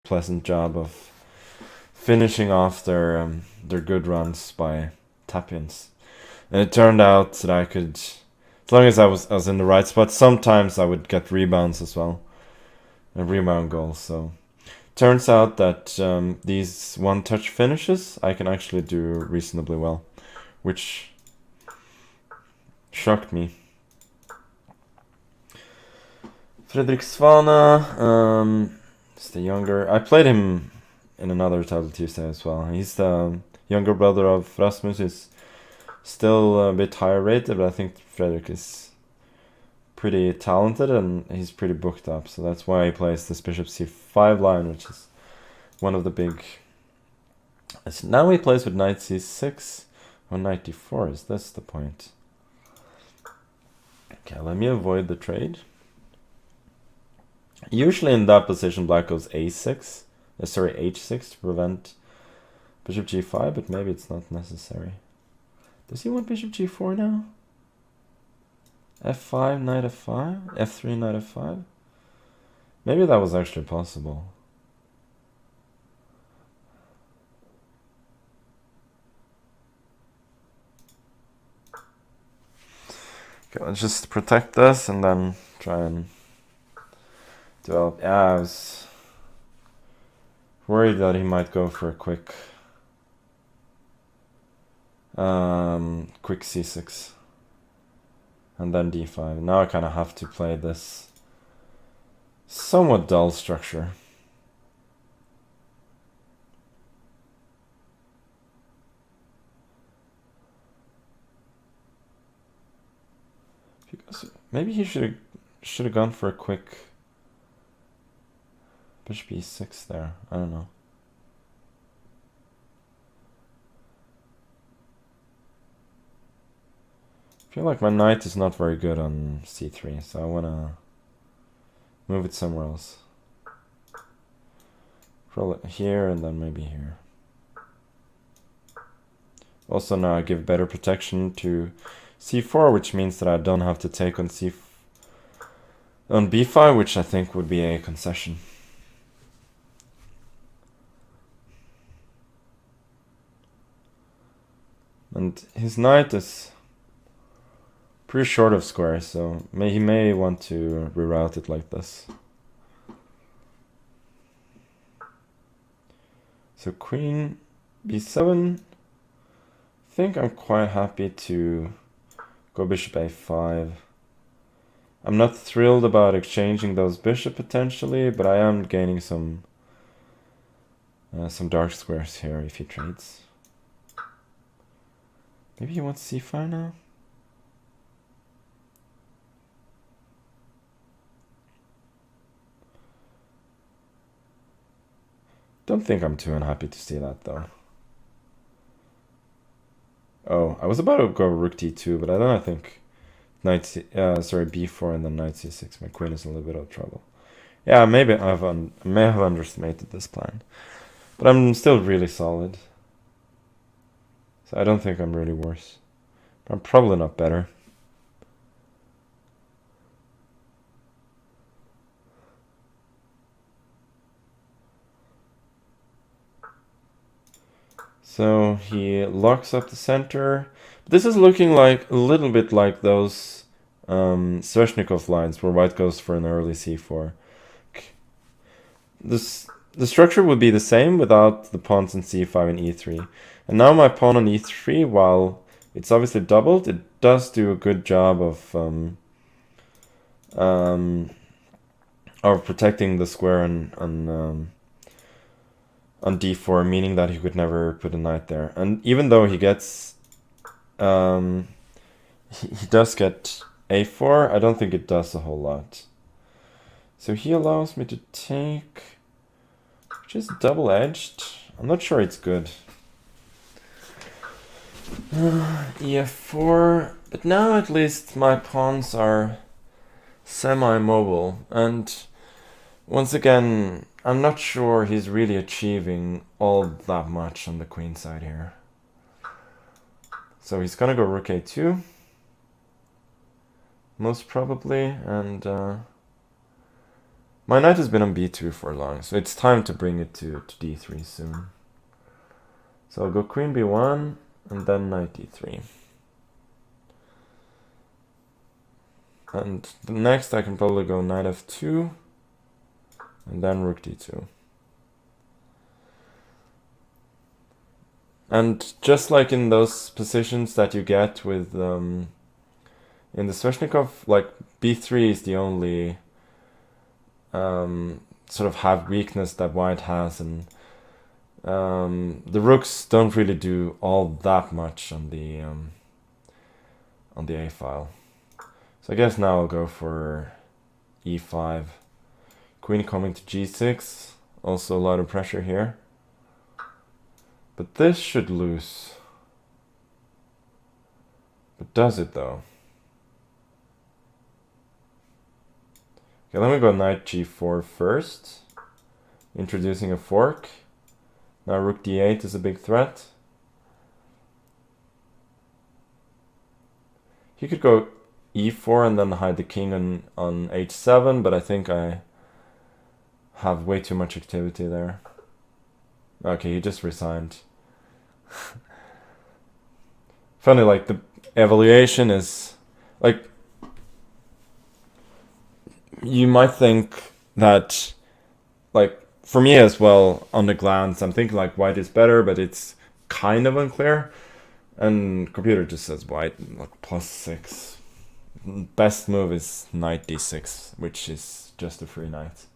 pleasant job of finishing off their good runs by tap-ins. And it turned out that I could, as long as I was in the right spot, sometimes I would get rebounds as well, and rebound goals. So turns out that these one-touch finishes I can actually do reasonably well, which shocked me. Fredrik Svana, is the younger. I played him in another Title Tuesday as well. He's the younger brother of Rasmus. He's still a bit higher rated, but I think Fredrik is pretty talented and he's pretty booked up. So that's why he plays this Bishop C5 line, which is one of the big. Now he plays with Knight C6 or Knight D4. Is this the point? Okay, let me avoid the trade. Usually in that position, black goes A6. Sorry, H6 to prevent Bishop G5, but maybe it's not necessary. Does he want Bishop G4 now? F5, Knight F5? F3, Knight F5? Maybe that was actually possible. Okay, let's just protect this and then try and develop. Yeah, I was worried that he might go for a quick C6 and then D5. Now I kind of have to play this somewhat dull structure. Maybe he should have gone for a quick Bishop E6 there. I don't know. I feel like my knight is not very good on C3, so I want to move it somewhere else. Roll it here and then maybe here. Also now I give better protection to C4, which means that I don't have to take on B5, which I think would be a concession. And his knight is pretty short of squares, so he may want to reroute it like this. So queen b7. I think I'm quite happy to go bishop a5. I'm not thrilled about exchanging those bishop potentially, but I am gaining some dark squares here if he trades. Maybe he wants c5 now? Don't think I'm too unhappy to see that though. Oh, I was about to go rook d2, but I think b4 and then knight c6. My queen is in a little bit of trouble. Yeah, maybe I may have underestimated this plan, but I'm still really solid. So I don't think I'm really worse, but I'm probably not better. So he locks up the center. This is looking like a little bit like those Sveshnikov lines where white goes for an early c4. The structure would be the same without the pawns in c5 and e3. And now my pawn on e3, while it's obviously doubled, it does do a good job of protecting the square on d4, meaning that he could never put a knight there. And even though he gets he does get a4, I don't think it does a whole lot. So he allows me to take, which is double-edged. I'm not sure it's good. E4, but now at least my pawns are semi-mobile, and once again, I'm not sure he's really achieving all that much on the queen side here. So he's gonna go rook a2, most probably, and My knight has been on b2 for long, so it's time to bring it to d3 soon. So I'll go queen b1 and then knight d3. And next I can probably go knight f2 and then rook d2. And just like in those positions that you get with in the Sveshnikov, like b3 is the only sort of have weakness that white has, and the rooks don't really do all that much on the a file. So I guess now I'll go for e5. Queen coming to g6. Also a lot of pressure here. But this should lose. But does it though? Okay, let me go knight g4 first. Introducing a fork. Now rook d8 is a big threat. He could go e4 and then hide the king on h7, but I think I have way too much activity there. Okay, he just resigned. Funny, like the evaluation is like, you might think that, like, for me as well, on the glance, I'm thinking like white is better, but it's kind of unclear. And computer just says white, like +6. Best move is knight d6, which is just a free knight.